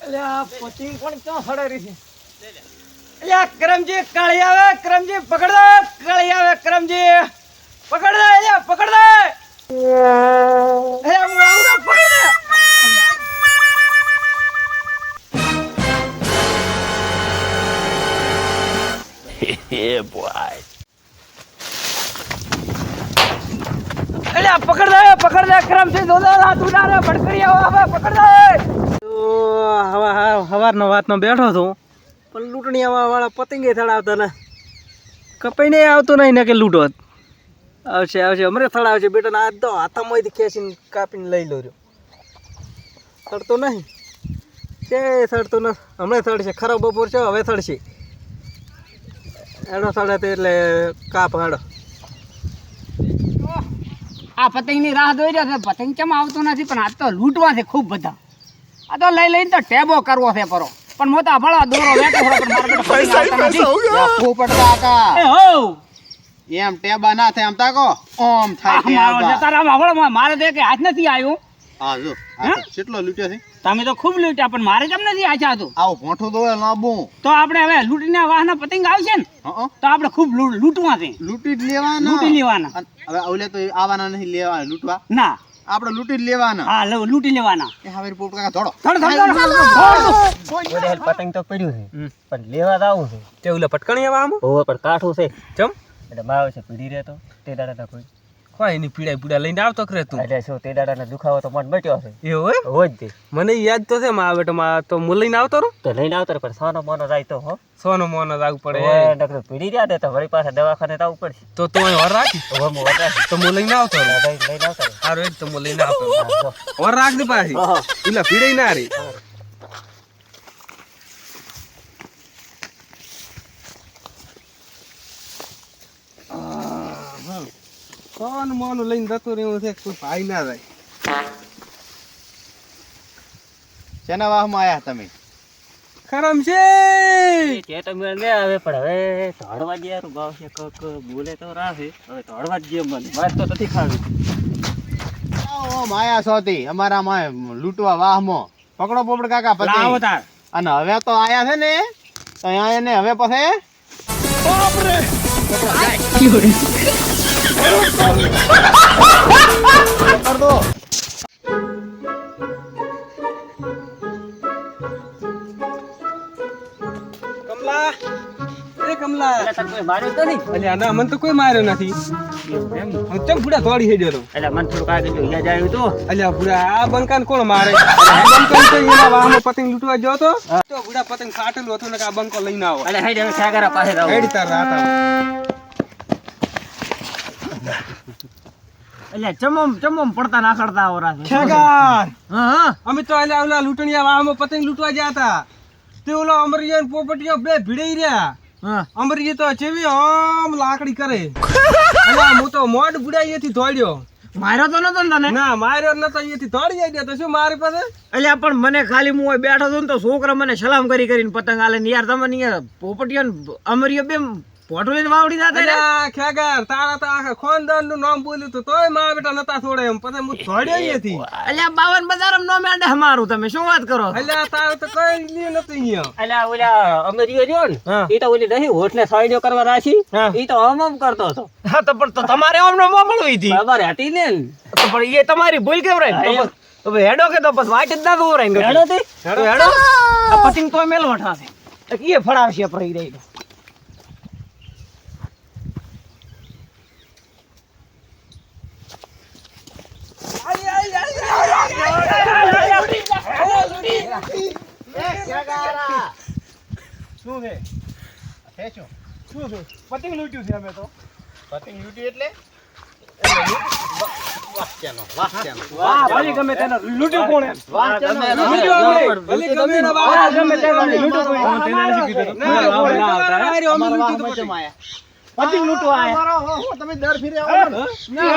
અલ્યા પતિંગ પણ ક્યાં સડે રહી છે? અલ્યા કરમજી કાળી આવે, કરમજી પકડ દે, કાળી આવે કરમજી પકડ દે, અલ્યા પકડ દે. અલ્યા હું આવું ને, પકડ દે. Yeah, boy. અલ્યા પકડ દે, પકડ દે કરમજી, દોદા હાથ ઉડારે ભડકરી આવે, પકડ દે. તો હવારનો વાતનો બેઠો છું, પણ લૂંટણીયા વાળા પતંગે થડાવતા ને કપાઈને આવતો નહીં ને કે લૂંટો આવશે આવશે અમરે થડાવશે બેટા ને આ તો હાથામાંથી ખેંચીને કાપીને લઈ લો રહ્યો. થડતો નહીં કે થડતો ન હમણાં થડશે, ખરાબ બપોર છે હવે થડશે. એનો થડે તે એટલે કાપ હાડો. આ પતંગની રાહ જોઈ રહ્યો છે. પતંગ કેમ આવતો નથી, પણ આજ તો લૂંટવા છે ખૂબ બધા. આ તો લઈ લઈને તો ટેબો કરવો છે પરો, પણ મોટા ભળા દોરો વેટો પણ મારા બેટા પતંગ આવતા નથી. પોપટતા હતા એ હો એમ ટેબા ના થાય, આમ તાકો ઓમ થાય ટેબા. તારા વાવળમાં મારે તો કે હાથ નથી આવ્યો. હા જો કેટલો લૂટ્યો છે. તમે તો ખૂબ લૂંટ્યા, પણ મારે કેમ નથી આછા હતું. આવો ભોંઠો દોય લાંબુ તો આપણે હવે લૂંટીના વાહના પતંગ આવશે ને તો આપણે ખૂબ લૂંટવા છે, લૂંટી જ લેવાના. લૂંટી લેવાના. અને હવે ઓલે તો આવવાના નહીં લેવા લૂંટવા, ના આપણે લૂંટી જ લેવાના. હા લૂંટી લેવાના. એ હવે પોપટ કાકા થોડો પતંગ તો પડ્યું છે પણ લેવા જ આવું છે. તે ઓલા પટકણી આવા આમ હોવે પણ કાઠું છે ચમ એટલે માવ છે પીડી રહેતો તે દાડા કોઈ કોઈ એની પીડા લઈને આવતો કરે તું. એટલે શું તે દાડાનો દુખાવો તો મન બટ્યો છે એવું હોય જ. મને યાદ તો છે મા બેટા માં તો હું લઈને આવતો રહું તો લઈને આવતો પણ સોનો મોનો જાય તો હો સોનો મોનો જવું પડે. ડોક્ટર પીડી રહ્યા દે તો વળી પાસે દવાખાને જવું પડશે. તો તું વર રાખી હું વર રાખી તો હું લઈને આવતો લઈને આવતો સારું એક તો હું લઈને આવતો વર રાખ દે પાછી પેલા પીડે ના રે. કોણ મોનું લઈને જતું રહેવું છે, કોઈ ભાઈ ના જાય. શેના વાહમાં આયા તમે? ખરમ છે તે તો મેળ લે આવે પણ હવે ધોળવા જ યાર ભાવ છે કક બોલે તો રાહે હવે ધોળવા જ જે મને વાત તો નથી ખાવી. ઓમ આયા સોતી અમારા માં લૂંટવા વાહમાં પકડો પોપટ કાકા પતંગ. અને હવે તો આયા છે ને તો અહીંયા એને હવે પછી પકડ દો. કમલા એ કમલા એટલે તને કોઈ માર્યો તો નહીં અલ્યા ના મને તો કોઈ માર્યો નથી. એમ હું ચમ બુડા દોડી હેડ્યો તો. એટલે મને થોડું કાંઈ કીધું યાદ આવ્યું તો અલ્યા બુડા આ બંકાન કોણ મારે? આ બંકાન તો એના વાહમાં પતંગ લૂંટવા ગયો તો બુડા પતંગ ફાટેલું હતું ને કે આ બંકો લઈને આવો. એટલે હેડ હવે સાગરા પાસે રહો હેડી તાર રાત આવો. એટલે ચમમ પડતા ના કરતા આવરા છે. ખેગાર હા અમે તો આલ્યા ઓલા લૂંટણીયા વાહમાં પતંગ લૂંટવા ગયા હતા. તે ઓલો અમરિયા ને પોપટીઓ બે ભીડાઈ રહ્યા. હા અમરીજી તો જેવી આમ લાકડી કરે. અલ્યા હું તો મોઢ બુડાઈએથી દોડ્યો. માર્યો તો નતો ને તને? ના માર્યો નતો, અહીંયાથી દોડી જાય તો શું મારી પાસે. અલ્યા પણ મને ખાલી હું અહીં બેઠો હતો ને તો છોકરા મને સલામ કરીને પતંગ આલે ને યાર તમને યાર પોપટીઓ ને અમરીઓ બે પોટો લઈને વાવડી જાતા રે. અલ્યા ખેગાર તારા તો આખા ખાનદાન નું નામ બોલ્યું તો તોય મા બેટા નતા છોડે એમ પછી હું દોડ્યો અહીંયાથી. અલ્યા 52 બજારમ નો મેંડે હમારું તમે શું વાત કરો? અલ્યા તારે તો કઈ લી નતું અહીંયા. એટલે ઓલા અમરીયો રહ્યો ને હા. એ તો ઓલી નહીં હોઠને સાઈડો કરવા રાખી હા. એ તો હમ કરતો હતો. હા તો પણ તો તમારે આમ નો મળવી હતી બરાબર હતી ને તો પણ એ તમારી ભૂલ કેમ રહી? તો પછી હેડો કે તો પછી વાટ જ ના દો રહી હેડો તે હેડો આ પતંગ તોય મેલ વઠાશે એ ફળાવશે ફરી રહી. શું છે? શું છે? પતંગ લૂંટ્યું છે અમે તો. પતંગ લૂંટી એટલે વાહ ભલે ગમે તેને લૂંટ્યું કોણે? ગમે એને. લૂંટ્યું અમે. ભલે ગમે એને વાહ ગમે તેને લૂંટ્યું કોણે? તેને નથી કીધું. ના અમે લૂંટ્યું તો પતંગ. પતંગ લૂંટવા આયા. તમે દર ફીરે આવો ને. ના